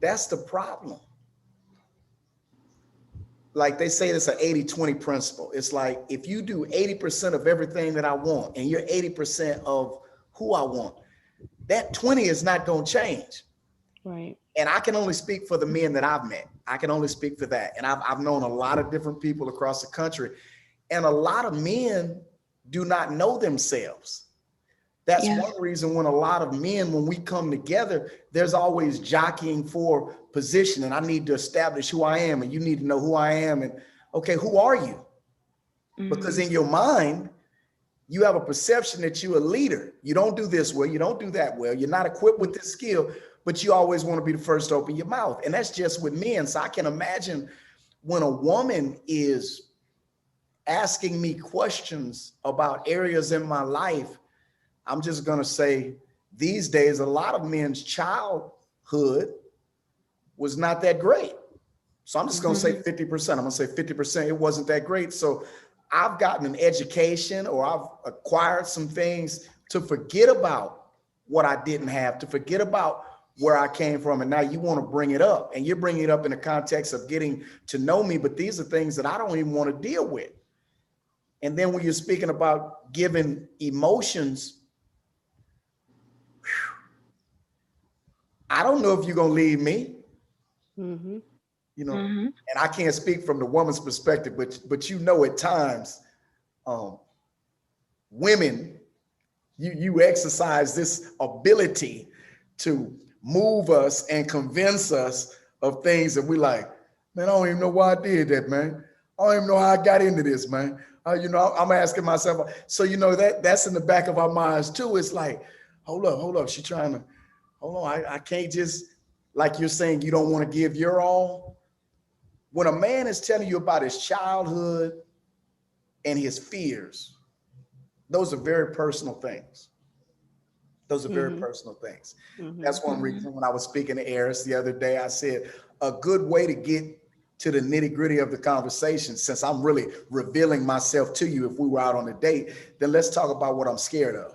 That's the problem. Like they say, it's an 80-20 principle. It's like if you do 80% of everything that I want and you're 80% of who I want, that 20 is not going to change. Right. And I can only speak for the men that I've met. I can only speak for that. And I've known a lot of different people across the country. And a lot of men do not know themselves. That's Yeah. one reason when a lot of men, when we come together, there's always jockeying for position. And I need to establish who I am, and you need to know who I am. And okay, who are you? Because in your mind, you have a perception that you're a leader. You don't do this well, you don't do that well, you're not equipped with this skill, but you always want to be the first to open your mouth. And that's just with men. So I can imagine when a woman is asking me questions about areas in my life, I'm just going to say these days, a lot of men's childhood was not that great. So I'm just going to say 50%. I'm going to say 50%. It wasn't that great. So I've gotten an education, or I've acquired some things to forget about what I didn't have, to forget about where I came from. And now you want to bring it up, and you're bringing it up in the context of getting to know me. But these are things that I don't even want to deal with. And then when you're speaking about giving emotions, I don't know if you're going to leave me, you know, and I can't speak from the woman's perspective, but you know, at times, women, you exercise this ability to move us and convince us of things that we like, man, I don't even know why I did that, man. I don't even know how I got into this, man. You know, I'm asking myself. So, you know, that's in the back of our minds too. It's like, hold up. She trying to, hold on. I can't just, like you're saying, you don't want to give your all. When a man is telling you about his childhood and his fears, those are very personal things. Those are very personal things. That's one reason when I was speaking to Eris the other day, I said a good way to get to the nitty gritty of the conversation, since I'm really revealing myself to you if we were out on a date, then let's talk about what I'm scared of.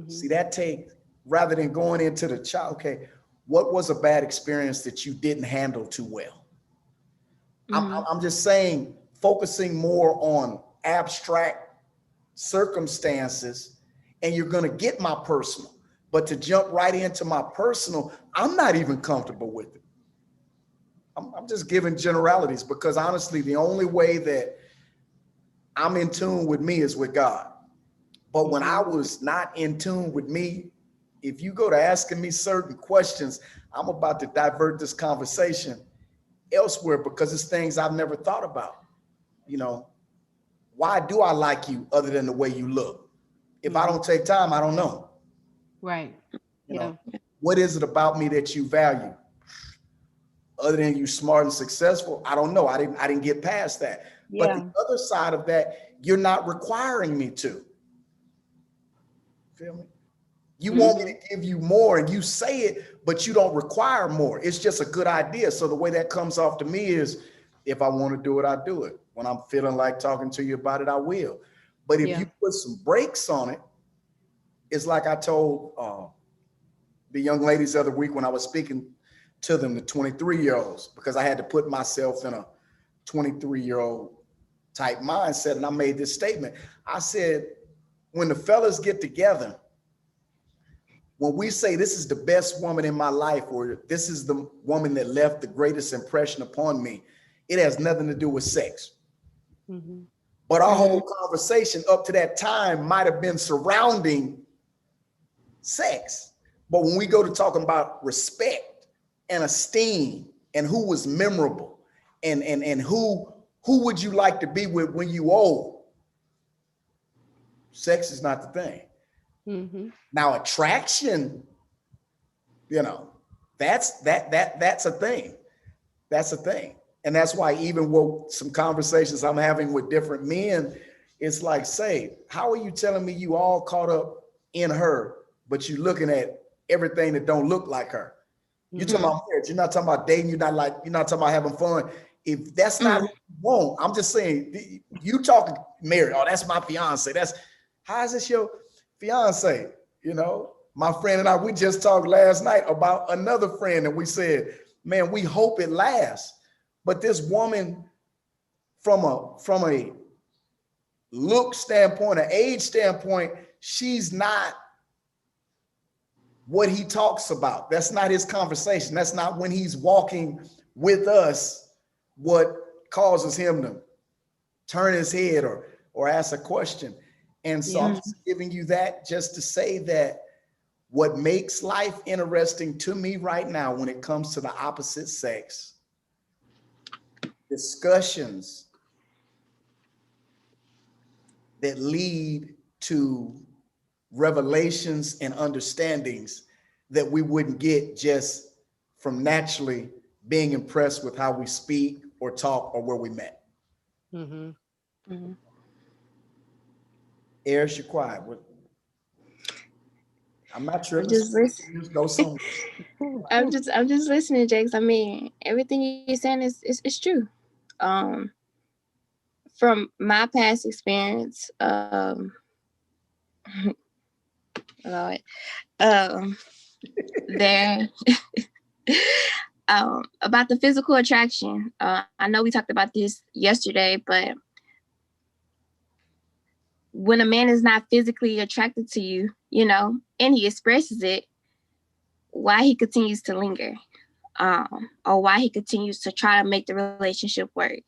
See, that take, rather than going into the child, okay, what was a bad experience that you didn't handle too well? I'm just saying, focusing more on abstract circumstances, and you're going to get my personal. But to jump right into my personal, I'm not even comfortable with it. I'm just giving generalities, because honestly, the only way that I'm in tune with me is with God. But when I was not in tune with me, if you go to asking me certain questions, I'm about to divert this conversation elsewhere, because it's things I've never thought about. You know, why do I like you other than the way you look? If I don't take time, I don't know. Right. You know, what is it about me that you value? Other than you smart and successful, I don't know. I didn't get past that. But the other side of that, you're not requiring me to. Feel me? You want me to give you more, and you say it, but you don't require more. It's just a good idea. So the way that comes off to me is, if I want to do it, I do it. When I'm feeling like talking to you about it, I will. But if you put some brakes on it, it's like I told the young ladies the other week when I was speaking to them, the 23-year-olds, because I had to put myself in a 23-year-old type mindset. And I made this statement. I said, when the fellas get together, when we say this is the best woman in my life, or this is the woman that left the greatest impression upon me, it has nothing to do with sex. But our whole conversation up to that time might have been surrounding sex. But when we go to talking about respect and esteem and who was memorable and who would you like to be with when you old, sex is not the thing. Now, attraction, you know, that's a thing. That's a thing. And that's why even with some conversations I'm having with different men, it's like, say, how are you telling me you all caught up in her, but you're looking at everything that don't look like her? You're talking about marriage. You're not talking about dating. You're not talking about having fun. If that's not what you want, I'm just saying, you talking marriage. Oh, that's my fiance. How is this your fiance? You know, My friend and I, we just talked last night about another friend, and we said, man, we hope it lasts. But this woman, from a look standpoint, an age standpoint, she's not what he talks about. That's not his conversation. That's not when he's walking with us what causes him to turn his head or ask a question. And so I'm just giving you that just to say that what makes life interesting to me right now when it comes to the opposite sex, discussions that lead to revelations and understandings that we wouldn't get just from naturally being impressed with how we speak or talk or where we met. Mm-hmm. Mhm. Eris, you're quiet. I'm not sure. I'm just listening. Go somewhere. I'm just listening, Jakes. I mean, everything you're saying is true. Um, from my past experience, Lord, there, about the physical attraction. I know we talked about this yesterday, but when a man is not physically attracted to you, you know, and he expresses it, why he continues to linger, or why he continues to try to make the relationship work.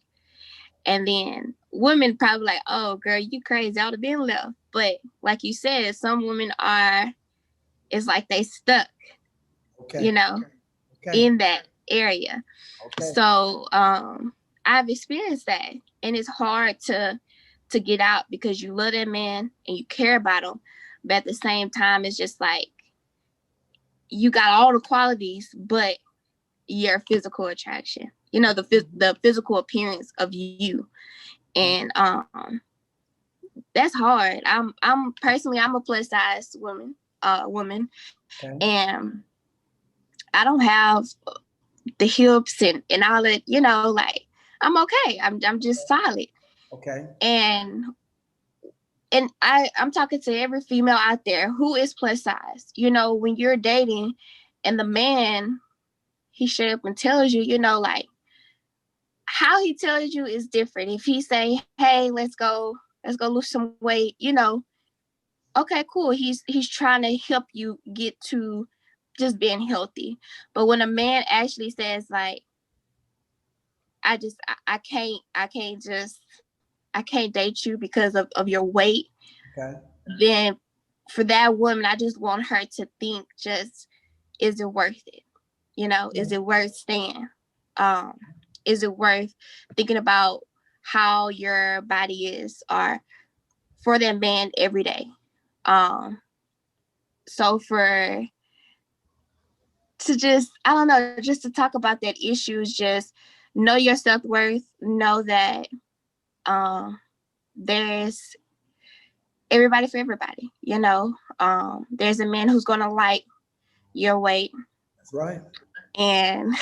And then women probably like, oh, girl, you crazy. I would have been left. But like you said, some women are, it's like they stuck, Okay. you know, Okay. in that area. Okay. So I've experienced that. And it's hard to get out because you love that man and you care about him. But at the same time, it's just like you got all the qualities, but your physical attraction, you know, the physical appearance of you. And that's hard. I'm personally, I'm a plus size woman, Okay. and I don't have the hips and all that, you know, like I'm okay. I'm just solid. Okay. And I'm talking to every female out there who is plus size. You know, when you're dating and the man, he straight up and tells you, you know, like how he tells you is different. If he say, hey, let's go lose some weight, you know, okay, cool. He's trying to help you get to just being healthy. But when a man actually says like, I can't date you because of your weight, Okay. then for that woman, I just want her to think just, is it worth it? You know, is it worth staying? Um, is it worth thinking about how your body is or for that man every day? So to just, I don't know, just to talk about that issue is just know your self-worth, know that there's everybody for everybody, you know. There's a man who's gonna like your weight. That's right. And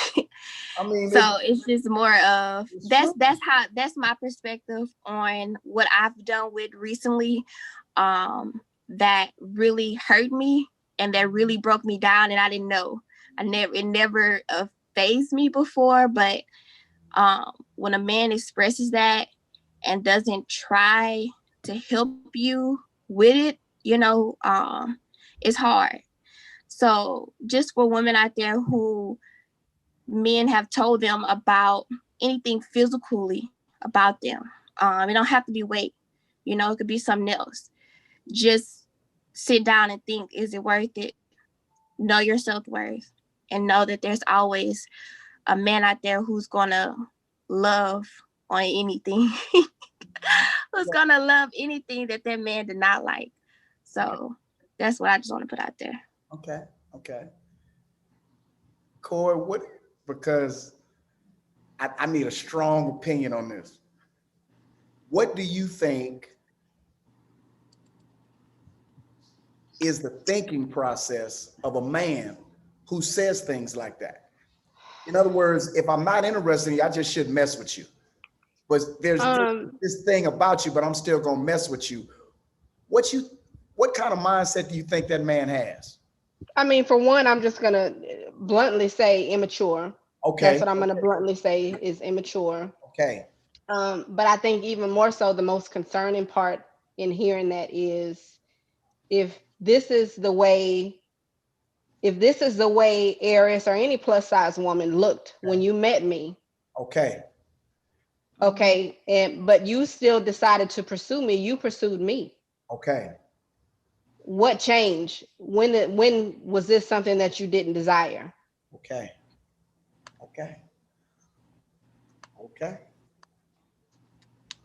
I mean, so it's just more of true. that's my perspective on what I've done with recently, that really hurt me and that really broke me down, and I didn't know. It never phased me before, but when a man expresses that and doesn't try to help you with it, you know, it's hard. So just for women out there who men have told them about anything physically about them, it don't have to be weight, you know, it could be something else. Just sit down and think, is it worth it? Know your self-worth and know that there's always a man out there who's gonna love on anything, who's gonna love anything that man did not like. So that's what I just want to put out there. Okay. Okay. Corey, because I need a strong opinion on this. What do you think is the thinking process of a man who says things like that? In other words, if I'm not interested in you, I just shouldn't mess with you. But there's this thing about you, but I'm still gonna mess with you. What kind of mindset do you think that man has? I mean, for one, I'm just gonna bluntly say immature. That's Okay. what I'm gonna bluntly say is immature. Okay. But I think even more so, the most concerning part in hearing that is if this is the way, if this is the way Eris or any plus size woman looked when you met me, Okay. okay, and but you still decided to pursue me, you pursued me. Okay. What changed? When was this something that you didn't desire? Okay. Okay. Okay.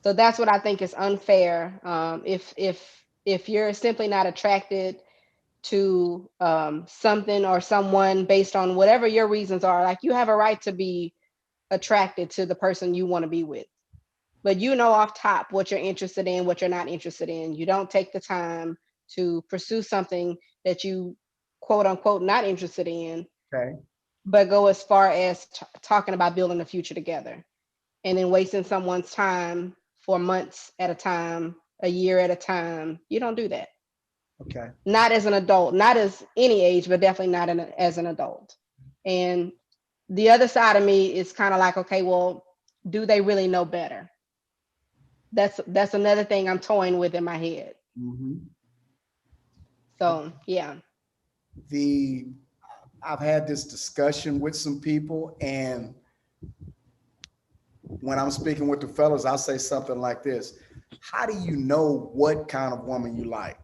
So that's what I think is unfair. If you're simply not attracted to something or someone based on whatever your reasons are, like you have a right to be attracted to the person you want to be with, but you know off top what you're interested in, what you're not interested in. You don't take the time to pursue something that you quote unquote not interested in, Okay. but go as far as talking about building a future together, and then wasting someone's time for months at a time, a year at a time. You don't do that. Okay. Not as an adult, not as any age, but definitely not as an adult. And the other side of me is kind of like, okay, well, do they really know better? That's another thing I'm toying with in my head. Mm-hmm. So yeah. The I've had this discussion with some people, and when I'm speaking with the fellas, I'll say something like this: how do you know what kind of woman you like?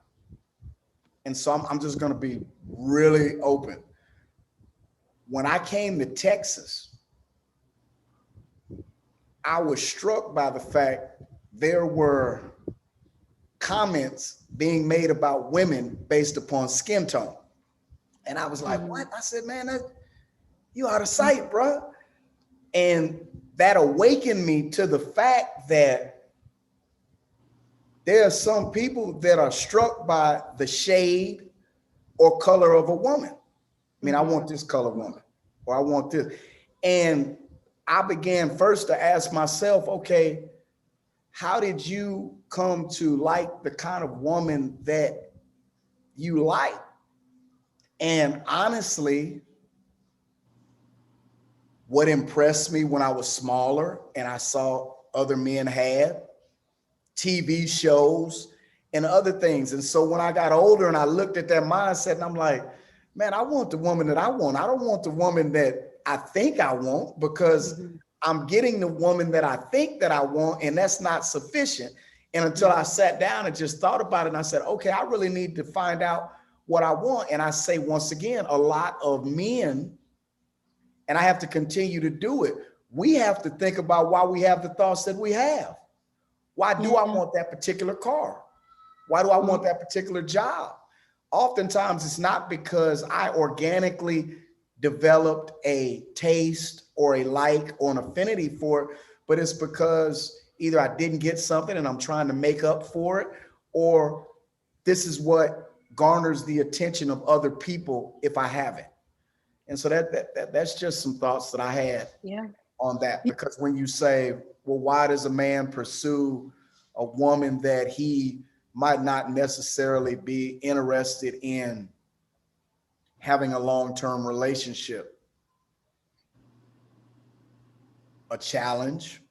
And so I'm just going to be really open. When I came to Texas, I was struck by the fact there were comments being made about women based upon skin tone. And I was like, what? I said, man, you out of sight, bro. And that awakened me to the fact that there are some people that are struck by the shade or color of a woman. I mean, I want this color woman, or I want this. And I began first to ask myself, okay, how did you come to like the kind of woman that you like? And honestly, what impressed me when I was smaller and I saw other men had TV shows and other things. And so when I got older and I looked at that mindset, and I'm like, man, I want the woman that I want. I don't want the woman that I think I want, because I'm getting the woman that I think that I want, and that's not sufficient. And until I sat down and just thought about it, and I said, okay, I really need to find out what I want. And I say, once again, a lot of men, and I have to continue to do it, we have to think about why we have the thoughts that we have. Why do I want that particular car? Why do I want that particular job? Oftentimes it's not because I organically developed a taste or a like or an affinity for it, but it's because either I didn't get something and I'm trying to make up for it, or this is what garners the attention of other people if I have it. And so that's just some thoughts that I had on that. Because when you say, well, why does a man pursue a woman that he might not necessarily be interested in having a long-term relationship? A challenge.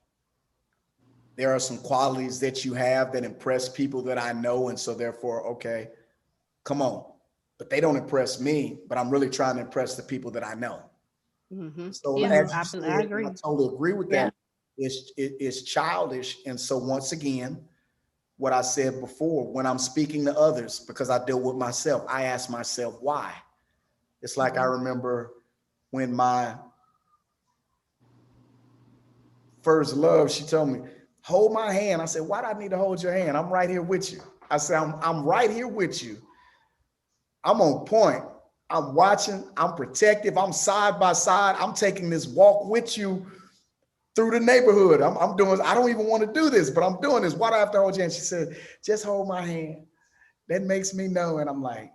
There are some qualities that you have that impress people that I know. And so therefore, okay, come on. But they don't impress me, but I'm really trying to impress the people that I know. So as you said, I agree. I totally agree with that. It's childish. And so once again, what I said before, when I'm speaking to others, because I deal with myself, I ask myself why. It's like I remember when my first love, she told me, hold my hand. I said, why do I need to hold your hand? I'm right here with you. I said, I'm right here with you. I'm on point. I'm watching. I'm protective. I'm side by side. I'm taking this walk with you through the neighborhood. I'm doing, I don't even want to do this, but I'm doing this. Why do I have to hold your hand? She said, just hold my hand. That makes me know. And I'm like,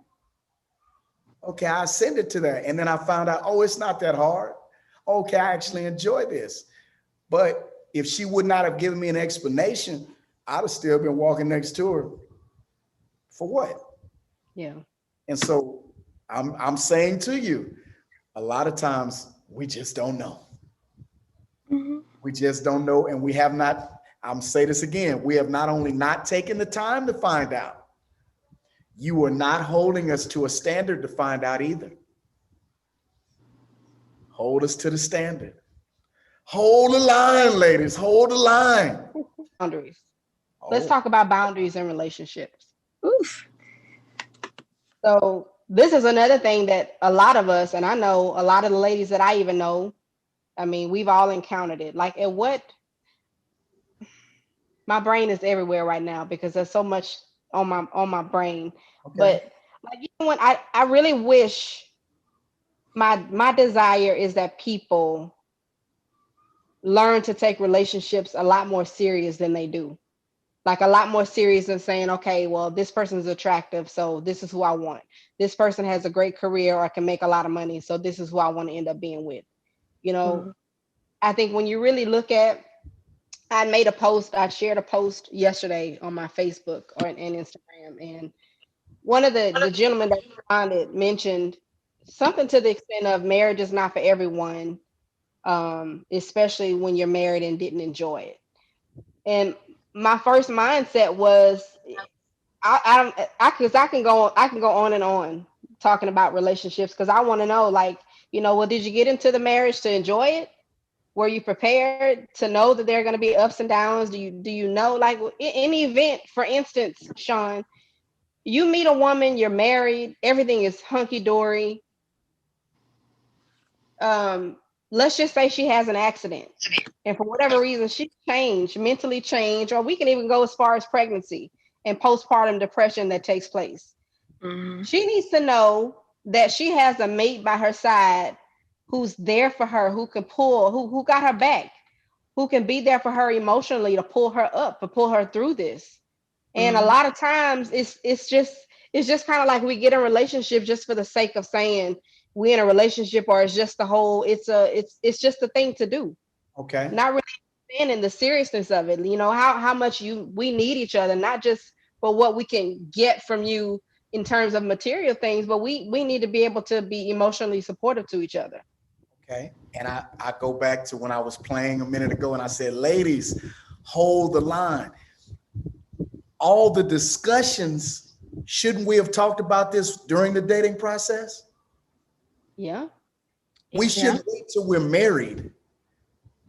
okay, I send it to that. And then I found out, oh, it's not that hard. Okay, I actually enjoy this. But if she would not have given me an explanation, I'd have still been walking next to her. For what? Yeah. And so I'm saying to you, a lot of times we just don't know. Mhm. We just don't know. And we have not, I'm say this again, we have not only not taken the time to find out, you are not holding us to a standard to find out either. Hold us to the standard. Hold the line, ladies. Hold the line. Boundaries. Let's Oh, talk about boundaries in relationships. Oof. So this is another thing that a lot of us, and I know a lot of the ladies that I even know, I mean, we've all encountered it. Like at what, my brain is everywhere right now because there's so much on my brain. okay. But like you know what, I really wish, my desire is that people learn to take relationships a lot more serious than they do. Like a lot more serious than saying, okay, well, this person's attractive, so this is who I want. This person has a great career or can make a lot of money, so this is who I want to end up being with. You know, Mhm. I think when you really look at, I shared a post yesterday on my Facebook and Instagram, and one of the gentlemen that responded mentioned something to the extent of marriage is not for everyone, especially when you're married and didn't enjoy it. And my first mindset was, because I can go on and on talking about relationships because I want to know, like, well, did you get into the marriage to enjoy it? Were you prepared to know that there are going to be ups and downs? Do you know, like, in any event, for instance, Sean, you meet a woman, you're married, everything is hunky dory. Um, let's just say she has an accident, and for whatever reason, she's changed, mentally changed, or we can even go as far as pregnancy and postpartum depression that takes place. Mhm. She needs to know that she has a mate by her side who's there for her, who can pull, who got her back, who can be there for her emotionally to pull her up, to pull her through this. And a Mhm. lot of times it's just kind of like we get in relationships just for the sake of saying we in a relationship, or it's just the whole, it's just a thing to do, Okay. not really understanding the seriousness of it. How much we need each other, not just for what we can get from you in terms of material things, but we need to be able to be emotionally supportive to each other. Okay. And I go back to when I was playing a minute ago and I said, ladies, hold the line. All the discussions, shouldn't we have talked about this during the dating process? Yeah. We Yeah. Yeah. shouldn't wait till we're married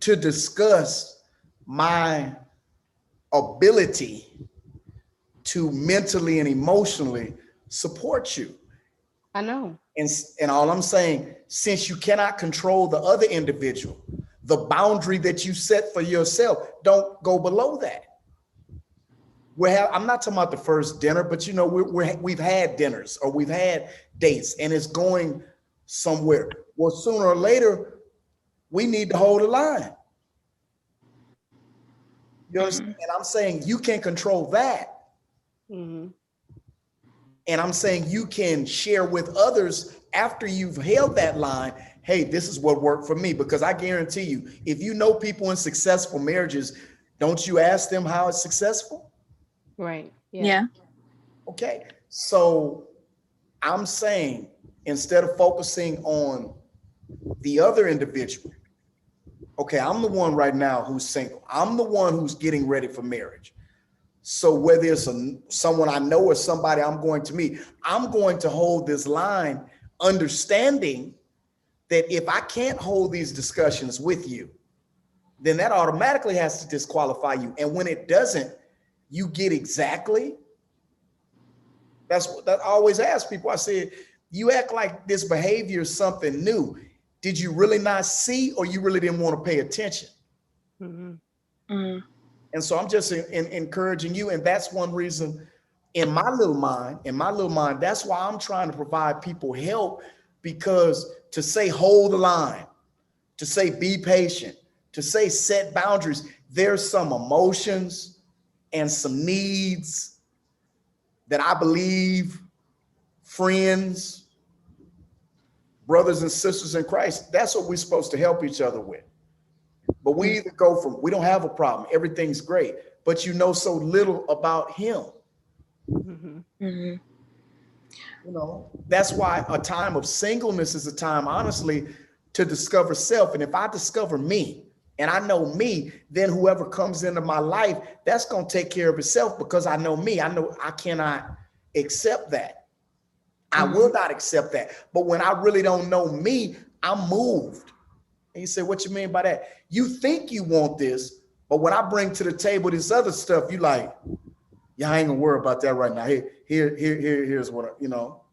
to discuss my ability to mentally and emotionally support you. I know. And all I'm saying, since you cannot control the other individual, the boundary that you set for yourself, don't go below that. I'm not talking about the first dinner, but we've had dinners or we've had dates and it's going somewhere. Well, sooner or later, we need to hold a line. You understand? Mhm. And I'm saying you can control that. Hmm. And I'm saying you can share with others after you've held that line. Hey, this is what worked for me. Because I guarantee you, if you know people in successful marriages, don't you ask them how it's successful? Right. Yeah. Yeah. Okay. So I'm saying instead of focusing on the other individual, okay, I'm the one right now who's single. I'm the one who's getting ready for marriage. So whether it's someone I know or somebody I'm going to meet, I'm going to hold this line, understanding that if I can't hold these discussions with you, then that automatically has to disqualify you. And when it doesn't, you get exactly. That's what I always ask people. I said, you act like this behavior is something new. Did you really not see, or you really didn't want to pay attention? Hmm. Mhm. And so I'm just encouraging you. And that's one reason in my little mind, that's why I'm trying to provide people help, because to say hold the line, to say be patient, to say set boundaries, there's some emotions and some needs that I believe friends, brothers and sisters in Christ, that's what we're supposed to help each other with. But we either go from, we don't have a problem, everything's great, but you know so little about him. Hmm. Mhm. You know, that's why a time of singleness is a time, honestly, to discover self. And if I discover me and I know me, then whoever comes into my life, that's going to take care of itself because I know me. I know I cannot accept that. I will not accept that. But when I really don't know me, I'm moved. And you say, what you mean by that? You think you want this, but when I bring to the table this other stuff, you like, yeah, I ain't gonna worry about that right now. Here's what, you know,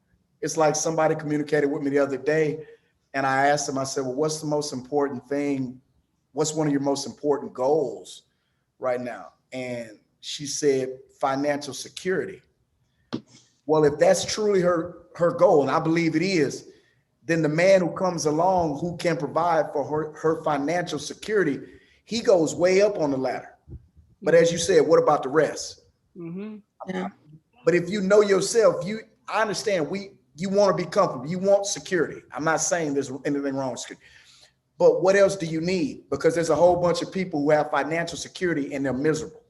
it's like somebody communicated with me the other day and I asked them, I said, well, what's the most important thing? What's one of your most important goals right now? And she said, financial security. Well, if that's truly her goal, and I believe it is, then the man who comes along who can provide for her financial security, he goes way up on the ladder. But as you said, what about the rest? Mm-hmm. Yeah. But if you know yourself, I understand you want to be comfortable. You want security. I'm not saying there's anything wrong with security. But what else do you need? Because there's a whole bunch of people who have financial security and they're miserable.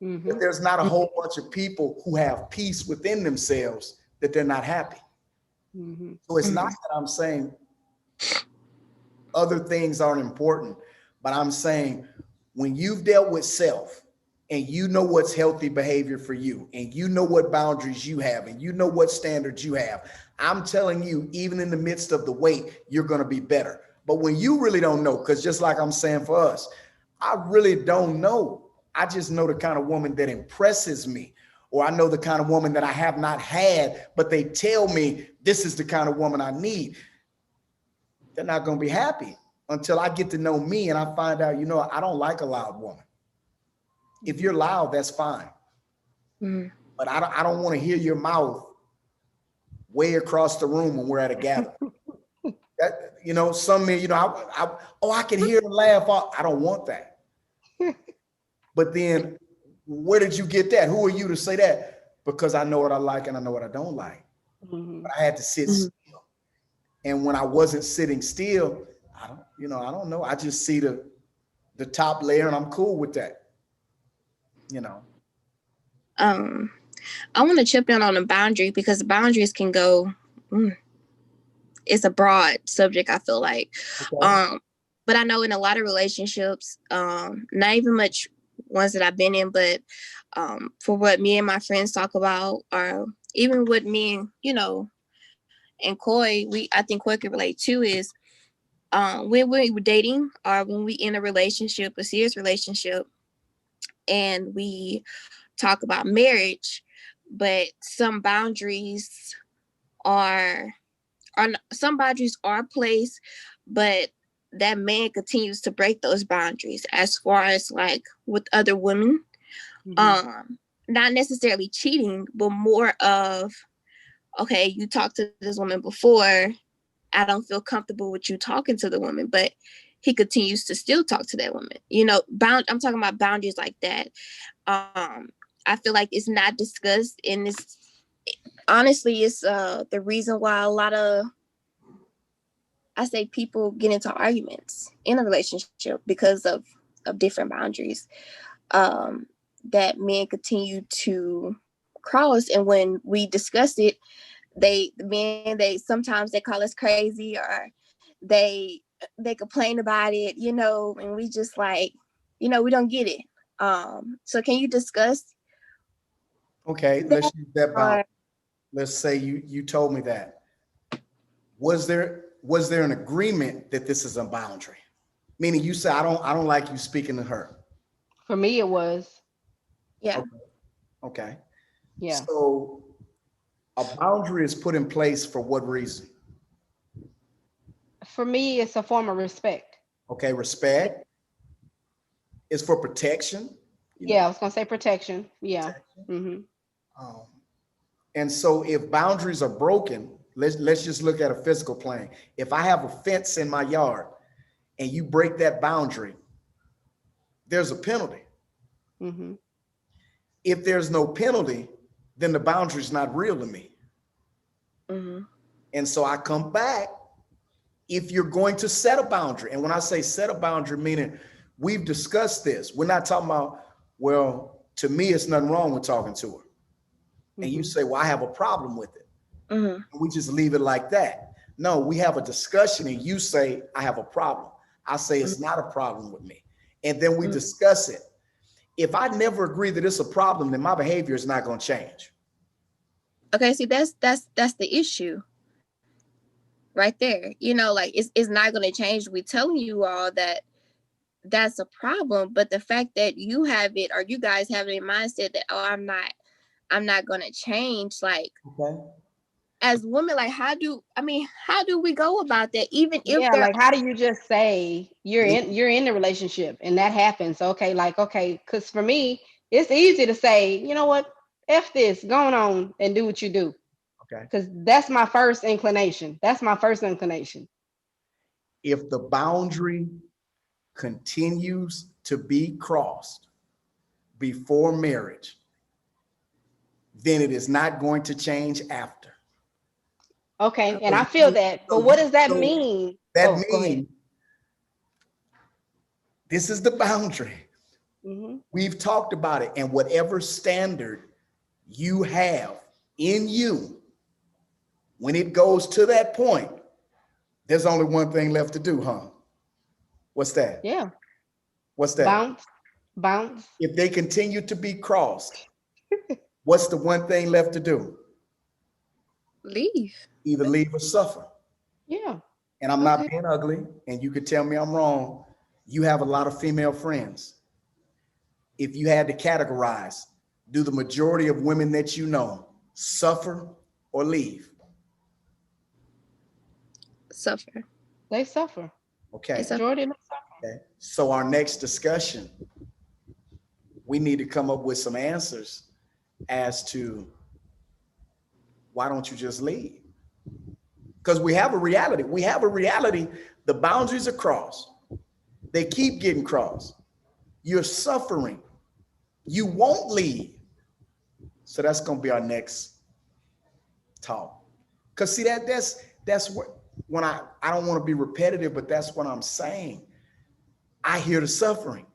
Mm-hmm. But there's not a whole bunch of people who have peace within themselves that they're not happy. Mm-hmm. So it's not that I'm saying other things aren't important, but I'm saying when you've dealt with self and you know what's healthy behavior for you and you know what boundaries you have and you know what standards you have, I'm telling you, even in the midst of the weight, you're going to be better. But when you really don't know, because just like I'm saying for us, I really don't know. I just know the kind of woman that impresses me, or I know the kind of woman that I have not had, but they tell me this is the kind of woman I need. They're not going to be happy until I get to know me and I find out, you know, I don't like a loud woman. If you're loud, that's fine. Mm-hmm. But I don't want to hear your mouth way across the room when we're at a gathering. That, you know, some men, you know, I can hear them laugh. I don't want that. But then where did you get that? Who are you to say that? Because I know what I like and I know what I don't like. Mm-hmm. But I had to sit still. And when I wasn't sitting still, I don't know. I just see the top layer and I'm cool with that. You know. I want to chip in on the boundary because the boundaries can go. It's a broad subject, I feel like. Okay. But I know in a lot of relationships, not even much ones that I've been in, but for what me and my friends talk about, or even what me and, you know, and Coy, I think Coy can relate to is when we were dating or when we in a relationship, a serious relationship, and we talk about marriage, but some boundaries are placed, but that man continues to break those boundaries as far as like with other women. Mm-hmm. Not necessarily cheating, but more of, okay, you talked to this woman before, I don't feel comfortable with you talking to the woman, but he continues to still talk to that woman. You know, I'm talking about boundaries like that. I feel like it's not discussed in this. Honestly, it's the reason why a lot of, I say, people get into arguments in a relationship because of different boundaries that men continue to cross. And when we discuss it, they sometimes they call us crazy, or they complain about it, you know, and we just like, you know, we don't get it. So can you discuss? Okay, let's use that boundary. Or, Let's say you told me that. Was there an agreement that this is a boundary? Meaning you say I don't like you speaking to her. For me, it was. yeah. Okay. Yeah. So a boundary is put in place for what reason? For me, it's a form of respect. Okay, respect is for protection. Yeah, I was gonna say protection. Yeah. Protection. Mm-hmm. And so if boundaries are broken, let's just look at a physical plane. If I have a fence in my yard and you break that boundary, there's a penalty. Mm-hmm. If there's no penalty, then the boundary is not real to me. Mm-hmm. And so I come back. If you're going to set a boundary, and when I say set a boundary, meaning we've discussed this, we're not talking about, well, to me, it's nothing wrong with talking to her. And you say, well, I have a problem with it. Mhm. We just leave it like that. No, we have a discussion and you say, I have a problem. I say it's not a problem with me. And then we discuss it. If I never agree that it's a problem, then my behavior is not going to change. Okay, see, that's the issue right there. You know, like it's not going to change. We telling you all that that's a problem, but the fact that you have it, or you guys have a mindset that, oh, I'm not going to change. Like, Okay. as women, like, how do we go about that? Even if Yeah, they're like how do you just say you're in the relationship and that happens? Okay, like okay, because for me, it's easy to say, you know what, F this, going on and do what you do. Okay. Because that's my first inclination. That's my first inclination. If the boundary continues to be crossed before marriage, then it is not going to change after. Okay, and okay. I feel that. But what does that So mean? that Oh, go ahead. means this is the boundary. Hmm. We've talked about it, and whatever standard you have in you, when it goes to that point, there's only one thing left to do, huh? What's that? Yeah, What's that? bounce, bounce. If they continue to be crossed, what's the one thing left to do? Leave. Either leave or suffer. Yeah. And I'm not Okay. being ugly, and you could tell me I'm wrong. You have a lot of female friends. If you had to categorize, do the majority of women that you know suffer or leave? Suffer. They suffer. Okay. It's a Majority of them suffer. Okay. So our next discussion, we need to come up with some answers as to why don't you just leave? Because we have a reality. We have a reality. The boundaries are crossed. They keep getting crossed. You're suffering. You won't leave. So that's going to be our next talk. Because see, that's what, when I don't want to be repetitive, but that's what I'm saying. I hear the suffering.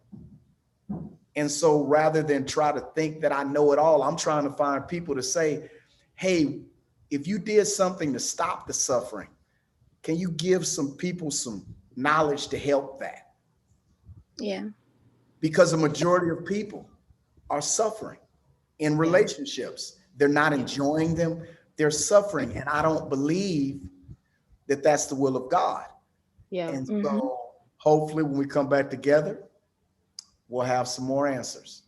And so rather than try to think that I know it all, I'm trying to find people to say, hey, if you did something to stop the suffering, can you give some people some knowledge to help that? yeah. Because the majority of people are suffering in relationships. They're not enjoying them. They're suffering. And I don't believe that that's the will of God. Yeah. And so hopefully when we come back together, we'll have some more answers.